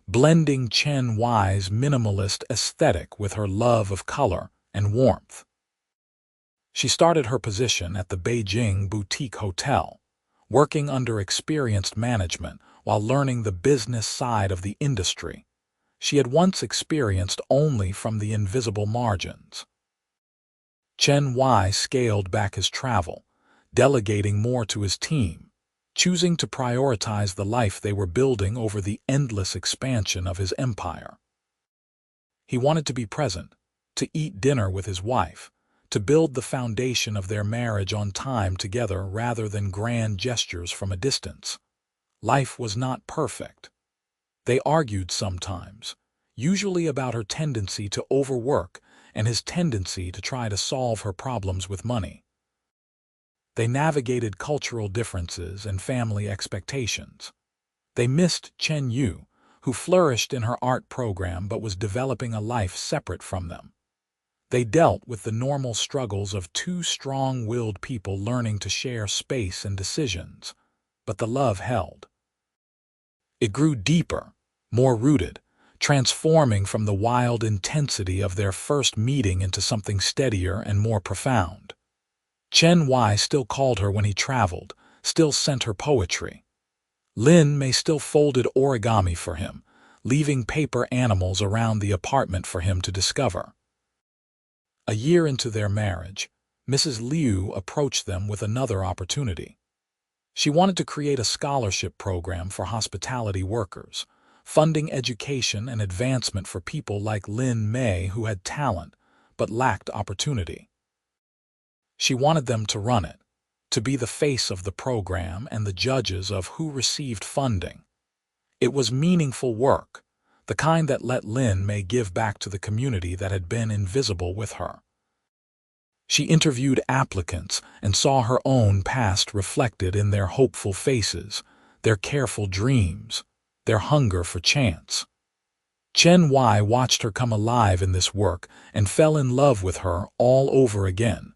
blending Chen Y's minimalist aesthetic with her love of color and warmth. She started her position at the Beijing Boutique Hotel, working under experienced management while learning the business side of the industry she had once experienced only from the invisible margins. Chen Y scaled back his travel, delegating more to his team, choosing to prioritize the life they were building over the endless expansion of his empire. He wanted to be present, to eat dinner with his wife, to build the foundation of their marriage on time together rather than grand gestures from a distance. Life was not perfect. They argued sometimes, usually about her tendency to overwork and his tendency to try to solve her problems with money. They navigated cultural differences and family expectations. They missed Chen Yu, who flourished in her art program but was developing a life separate from them. They dealt with the normal struggles of two strong-willed people learning to share space and decisions, but the love held. It grew deeper, more rooted, transforming from the wild intensity of their first meeting into something steadier and more profound. Chen Y still called her when he traveled, still sent her poetry. Lin Mei still folded origami for him, leaving paper animals around the apartment for him to discover. A year into their marriage, Mrs. Liu approached them with another opportunity. She wanted to create a scholarship program for hospitality workers, funding education and advancement for people like Lin Mei who had talent but lacked opportunity. She wanted them to run it, to be the face of the program and the judges of who received funding. It was meaningful work, the kind that let Lin Mei give back to the community that had been invisible with her. She interviewed applicants and saw her own past reflected in their hopeful faces, their careful dreams, their hunger for chance. Chen Y watched her come alive in this work and fell in love with her all over again.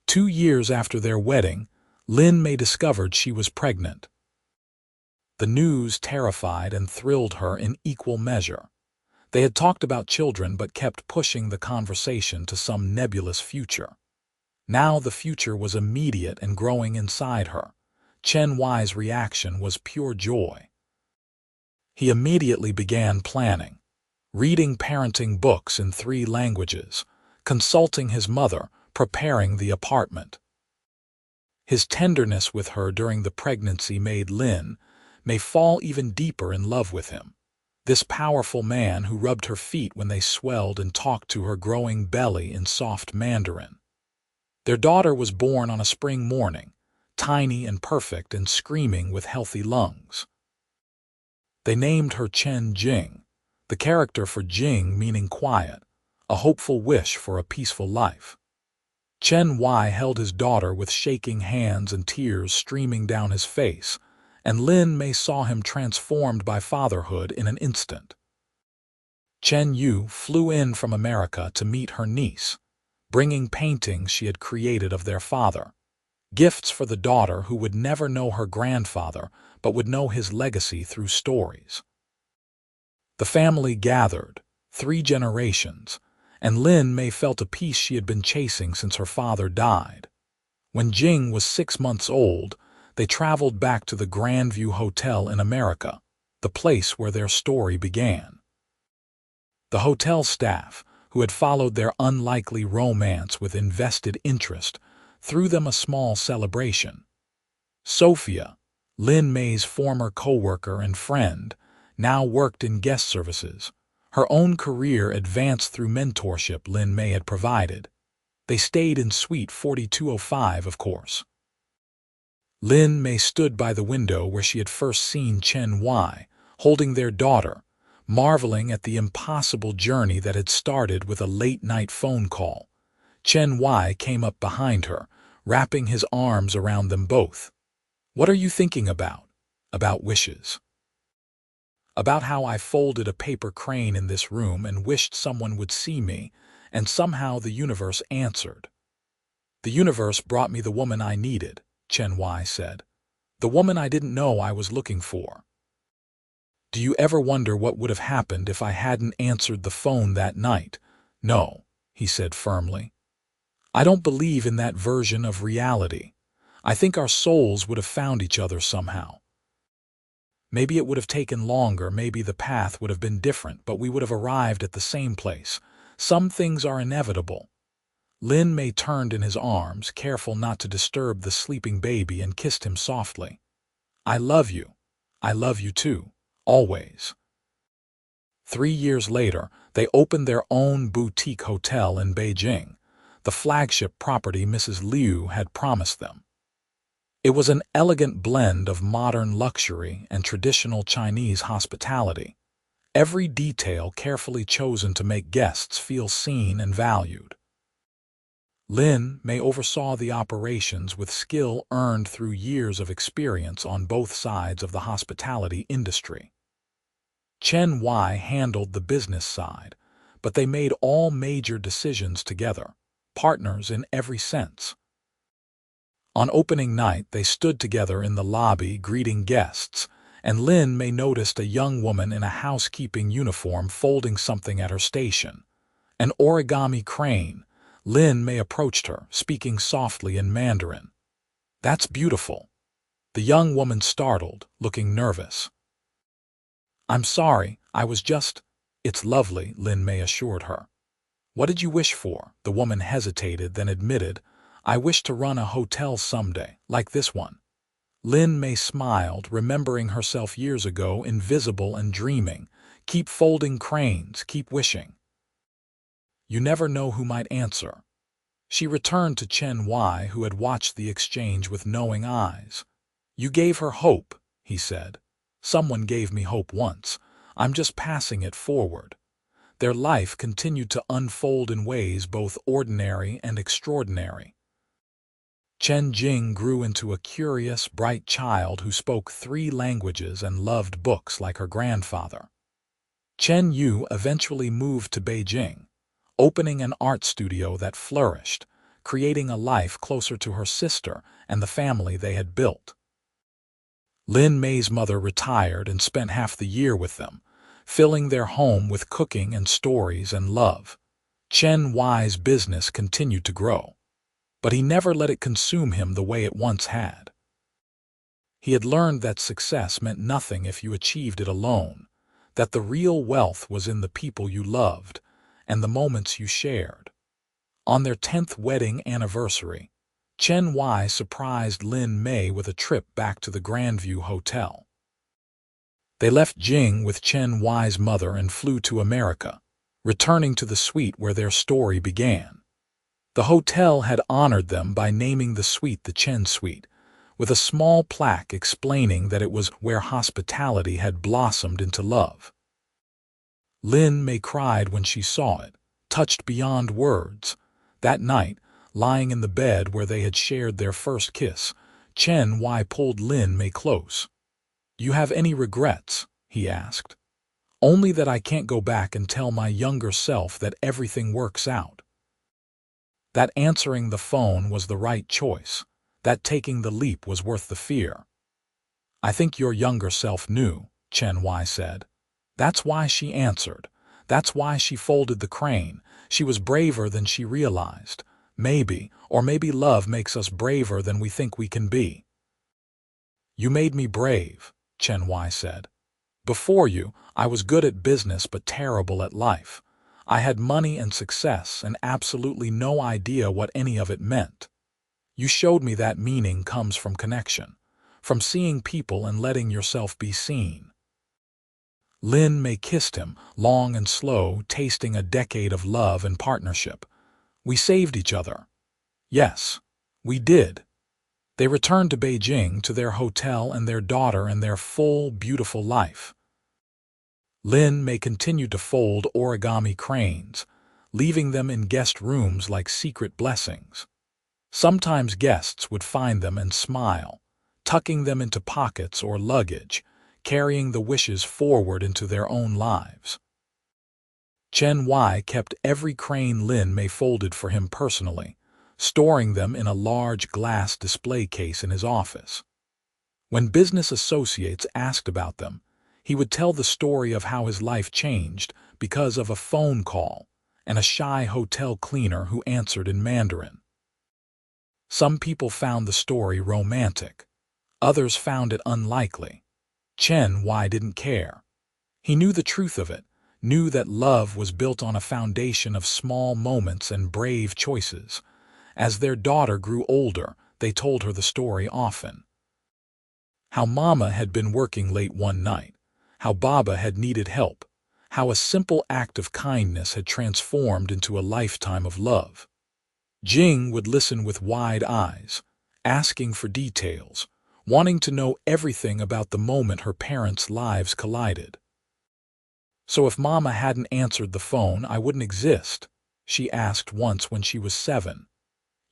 2 years after their wedding, Lin Mei discovered she was pregnant. The news terrified and thrilled her in equal measure. They had talked about children but kept pushing the conversation to some nebulous future. Now the future was immediate and growing inside her. Chen Y's reaction was pure joy. He immediately began planning, reading parenting books in 3 languages, consulting his mother, preparing the apartment. His tenderness with her during the pregnancy made Lin Mei fall even deeper in love with him, this powerful man who rubbed her feet when they swelled and talked to her growing belly in soft Mandarin. Their daughter was born on a spring morning, tiny and perfect and screaming with healthy lungs. They named her Chen Jing, the character for Jing meaning quiet, a hopeful wish for a peaceful life. Chen Y held his daughter with shaking hands and tears streaming down his face, and Lin Mei saw him transformed by fatherhood in an instant. Chen Yu flew in from America to meet her niece, bringing paintings she had created of their father, gifts for the daughter who would never know her grandfather but would know his legacy through stories. The family gathered, 3 generations, and Lin Mei felt a peace she had been chasing since her father died. When Jing was 6 months old, they traveled back to the Grandview Hotel in America, the place where their story began. The hotel staff, who had followed their unlikely romance with invested interest, threw them a small celebration. Sophia, Lin Mei's former co-worker and friend, now worked in guest services. Her own career advanced through mentorship Lin Mei had provided. They stayed in Suite 4205, of course. Lin Mei stood by the window where she had first seen Chen Y, holding their daughter, marveling at the impossible journey that had started with a late-night phone call. Chen Y came up behind her, wrapping his arms around them both. "What are you thinking about?" "About wishes. About how I folded a paper crane in this room and wished someone would see me, and somehow the universe answered. The universe brought me the woman I needed," Chen Y said. "The woman I didn't know I was looking for." Do you ever wonder what would have happened if I hadn't answered the phone that night? No, he said firmly. I don't believe in that version of reality. I think our souls would have found each other somehow. Maybe it would have taken longer, maybe the path would have been different, but we would have arrived at the same place. Some things are inevitable. Lin Mei turned in his arms, careful not to disturb the sleeping baby, and kissed him softly. I love you. I love you too. Always. 3 years later, they opened their own boutique hotel in Beijing, the flagship property Mrs. Liu had promised them. It was an elegant blend of modern luxury and traditional Chinese hospitality, every detail carefully chosen to make guests feel seen and valued. Lin Mei oversaw the operations with skill earned through years of experience on both sides of the hospitality industry. Chen Wai handled the business side, but they made all major decisions together, partners in every sense. On opening night, they stood together in the lobby greeting guests, and Lin Mei noticed a young woman in a housekeeping uniform folding something at her station. An origami crane. Lin Mei approached her, speaking softly in Mandarin. That's beautiful. The young woman startled, looking nervous. I'm sorry, I was just... It's lovely, Lin Mei assured her. What did you wish for? The woman hesitated, then admitted, I wish to run a hotel someday, like this one. Lin Mei smiled, remembering herself years ago, invisible and dreaming. Keep folding cranes, keep wishing. You never know who might answer. She returned to Chen Wai, who had watched the exchange with knowing eyes. You gave her hope, he said. Someone gave me hope once. I'm just passing it forward. Their life continued to unfold in ways both ordinary and extraordinary. Chen Jing grew into a curious, bright child who spoke 3 languages and loved books like her grandfather. Chen Yu eventually moved to Beijing, opening an art studio that flourished, creating a life closer to her sister and the family they had built. Lin Mei's mother retired and spent half the year with them, filling their home with cooking and stories and love. Chen Wai's business continued to grow, but he never let it consume him the way it once had. He had learned that success meant nothing if you achieved it alone, that the real wealth was in the people you loved and the moments you shared. On their 10th wedding anniversary, Chen Wai surprised Lin Mei with a trip back to the Grandview Hotel. They left Jing with Chen Wai's mother and flew to America, returning to the suite where their story began. The hotel had honored them by naming the suite the Chen Suite, with a small plaque explaining that it was where hospitality had blossomed into love. Lin Mei cried when she saw it, touched beyond words. That night, lying in the bed where they had shared their first kiss, Chen Wai pulled Lin Mei close. You have any regrets? He asked. Only that I can't go back and tell my younger self that everything works out. That answering the phone was the right choice, that taking the leap was worth the fear. I think your younger self knew, Chen Wai said. That's why she answered. That's why she folded the crane. She was braver than she realized. Maybe, or maybe love makes us braver than we think we can be. You made me brave, Chen Wai said. Before you, I was good at business but terrible at life. I had money and success and absolutely no idea what any of it meant. You showed me that meaning comes from connection, from seeing people and letting yourself be seen. Lin Mei kissed him, long and slow, tasting a decade of love and partnership. We saved each other. Yes, we did. They returned to Beijing, to their hotel and their daughter and their full, beautiful life. Lin Mei continued to fold origami cranes, leaving them in guest rooms like secret blessings. Sometimes guests would find them and smile, tucking them into pockets or luggage, carrying the wishes forward into their own lives. Chen Wai kept every crane Lin Mei folded for him personally, storing them in a large glass display case in his office. When business associates asked about them, He would tell the story of how his life changed because of a phone call and a shy hotel cleaner who answered in Mandarin. Some people found the story romantic. Others found it unlikely. Chen Wai didn't care. He knew the truth of it, knew that love was built on a foundation of small moments and brave choices. As their daughter grew older, they told her the story often. How Mama had been working late one night, how Baba had needed help, how a simple act of kindness had transformed into a lifetime of love. Jing would listen with wide eyes, asking for details, wanting to know everything about the moment her parents' lives collided. "So if Mama hadn't answered the phone, I wouldn't exist," she asked once when she was 7.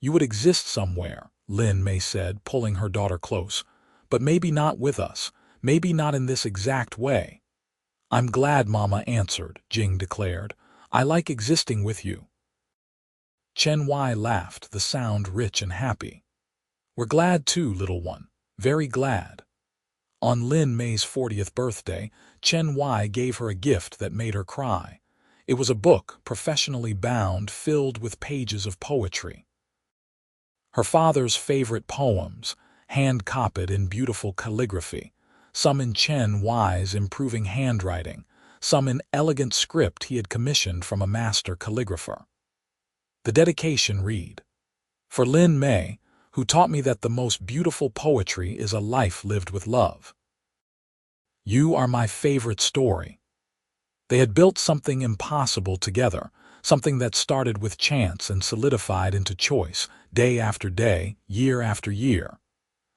"You would exist somewhere," Lin Mei said, pulling her daughter close, "but maybe not with us, maybe not in this exact way." "I'm glad Mama answered," Jing declared. "I like existing with you." Chen Wai laughed, the sound rich and happy. "We're glad too, little one, very glad." On Lin Mei's 40th birthday, Chen Wai gave her a gift that made her cry. It was a book, professionally bound, filled with pages of poetry. Her father's favorite poems, hand-copied in beautiful calligraphy, some in Chen Wai's improving handwriting, some in elegant script he had commissioned from a master calligrapher. The dedication read, "For Lin Mei, who taught me that the most beautiful poetry is a life lived with love. You are my favorite story." They had built something impossible together, something that started with chance and solidified into choice, day after day, year after year.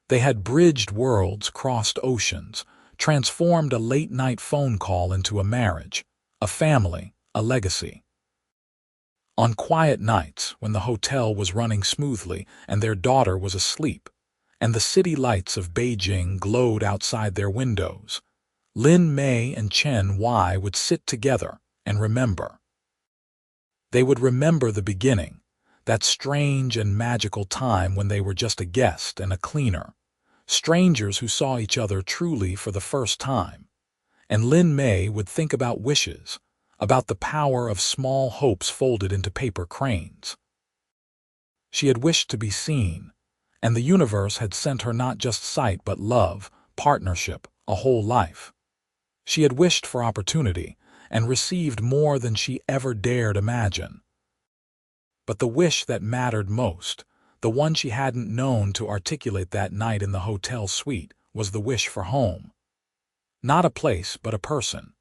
They had bridged worlds, crossed oceans, transformed a late-night phone call into a marriage, a family, a legacy. On quiet nights, when the hotel was running smoothly and their daughter was asleep, and the city lights of Beijing glowed outside their windows, Lin Mei and Chen Wai would sit together and remember. They would remember the beginning, that strange and magical time when they were just a guest and a cleaner, strangers who saw each other truly for the first time. And Lin Mei would think about wishes, about the power of small hopes folded into paper cranes. She had wished to be seen, and the universe had sent her not just sight but love, partnership, a whole life. She had wished for opportunity and received more than she ever dared imagine. But the wish that mattered most, the one she hadn't known to articulate that night in the hotel suite, was the wish for home. Not a place, but a person.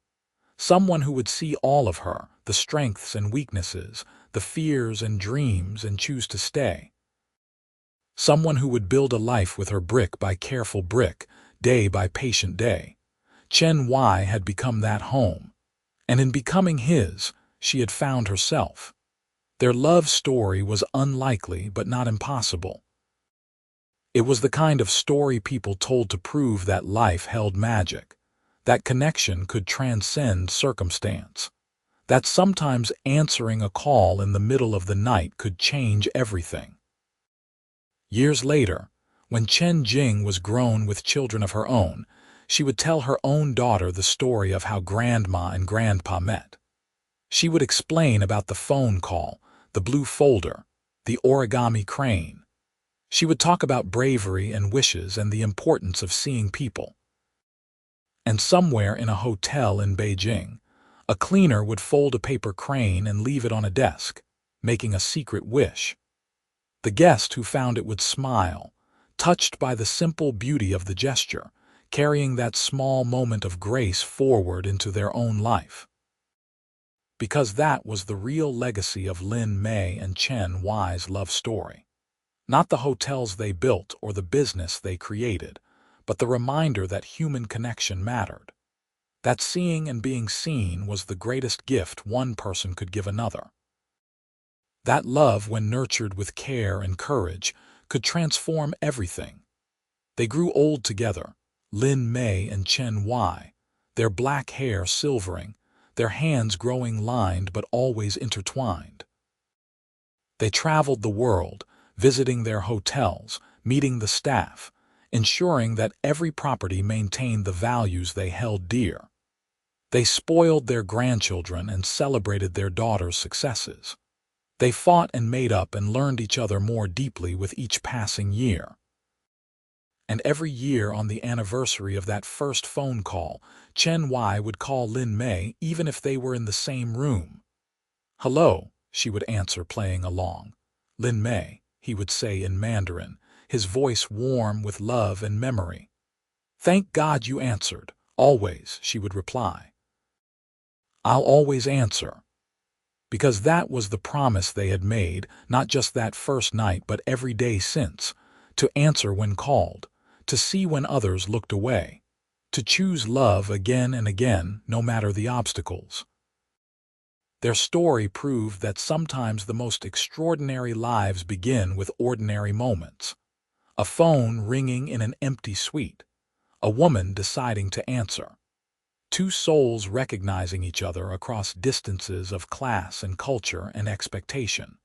Someone who would see all of her, the strengths and weaknesses, the fears and dreams, and choose to stay. Someone who would build a life with her brick by careful brick, day by patient day. Chen Wai had become that home, and in becoming his, she had found herself. Their love story was unlikely but not impossible. It was the kind of story people told to prove that life held magic, that connection could transcend circumstance, that sometimes answering a call in the middle of the night could change everything. Years later, when Chen Jing was grown with children of her own, she would tell her own daughter the story of how Grandma and Grandpa met. She would explain about the phone call, the blue folder, the origami crane. She would talk about bravery and wishes and the importance of seeing people. And somewhere in a hotel in Beijing, a cleaner would fold a paper crane and leave it on a desk, making a secret wish. The guest who found it would smile, touched by the simple beauty of the gesture, carrying that small moment of grace forward into their own life. Because that was the real legacy of Lin Mei and Chen Wai's love story. Not the hotels they built or the business they created, but the reminder that human connection mattered. That seeing and being seen was the greatest gift one person could give another. That love, when nurtured with care and courage, could transform everything. They grew old together, Lin Mei and Chen Wai, their black hair silvering, their hands growing lined but always intertwined. They traveled the world, visiting their hotels, meeting the staff, ensuring that every property maintained the values they held dear. They spoiled their grandchildren and celebrated their daughters' successes. They fought and made up and learned each other more deeply with each passing year. And every year on the anniversary of that first phone call, Chen Wai would call Lin Mei even if they were in the same room. "Hello," she would answer, playing along. "Lin Mei," he would say in Mandarin, his voice warm with love and memory. "Thank God you answered. Always," she would reply. "I'll always answer." Because that was the promise they had made, not just that first night but every day since, to answer when called, to see when others looked away, to choose love again and again, no matter the obstacles. Their story proved that sometimes the most extraordinary lives begin with ordinary moments. A phone ringing in an empty suite, a woman deciding to answer, two souls recognizing each other across distances of class and culture and expectation,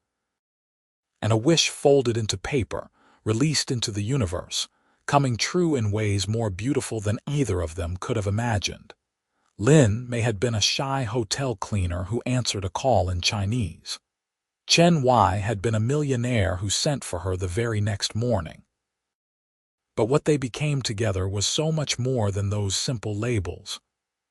and a wish folded into paper, released into the universe, coming true in ways more beautiful than either of them could have imagined. Lin Mei had been a shy hotel cleaner who answered a call in Chinese. Chen Wai had been a millionaire who sent for her the very next morning. But what they became together was so much more than those simple labels.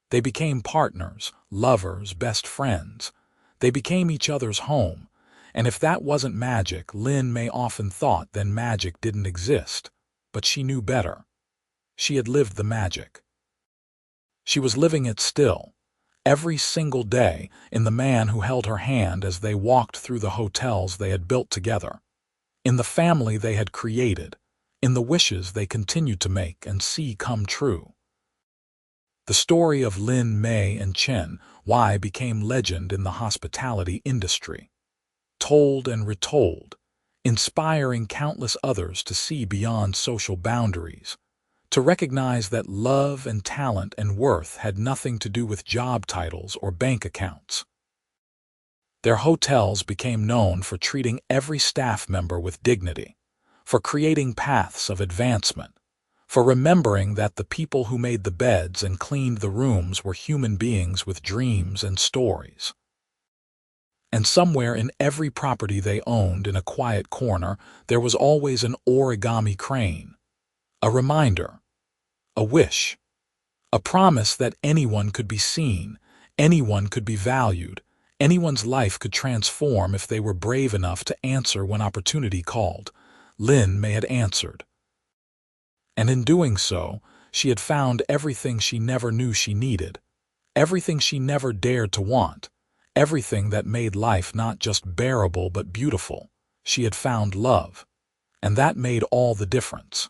They became partners, lovers, best friends. They became each other's home, and if that wasn't magic, Lin Mei often thought, then magic didn't exist. But she knew better. She had lived the magic. She was living it still, every single day, in the man who held her hand as they walked through the hotels they had built together, in the family they had created, in the wishes they continued to make and see come true. The story of Lin Mei and Chen Wai became legend in the hospitality industry, told and retold, inspiring countless others to see beyond social boundaries, to recognize that love and talent and worth had nothing to do with job titles or bank accounts. Their hotels became known for treating every staff member with dignity, for creating paths of advancement, for remembering that the people who made the beds and cleaned the rooms were human beings with dreams and stories. And somewhere in every property they owned, in a quiet corner, there was always an origami crane, a reminder, a wish, a promise that anyone could be seen, anyone could be valued, anyone's life could transform if they were brave enough to answer when opportunity called. Lin Mei had answered. And in doing so, she had found everything she never knew she needed, everything she never dared to want, everything that made life not just bearable but beautiful. She had found love, and that made all the difference.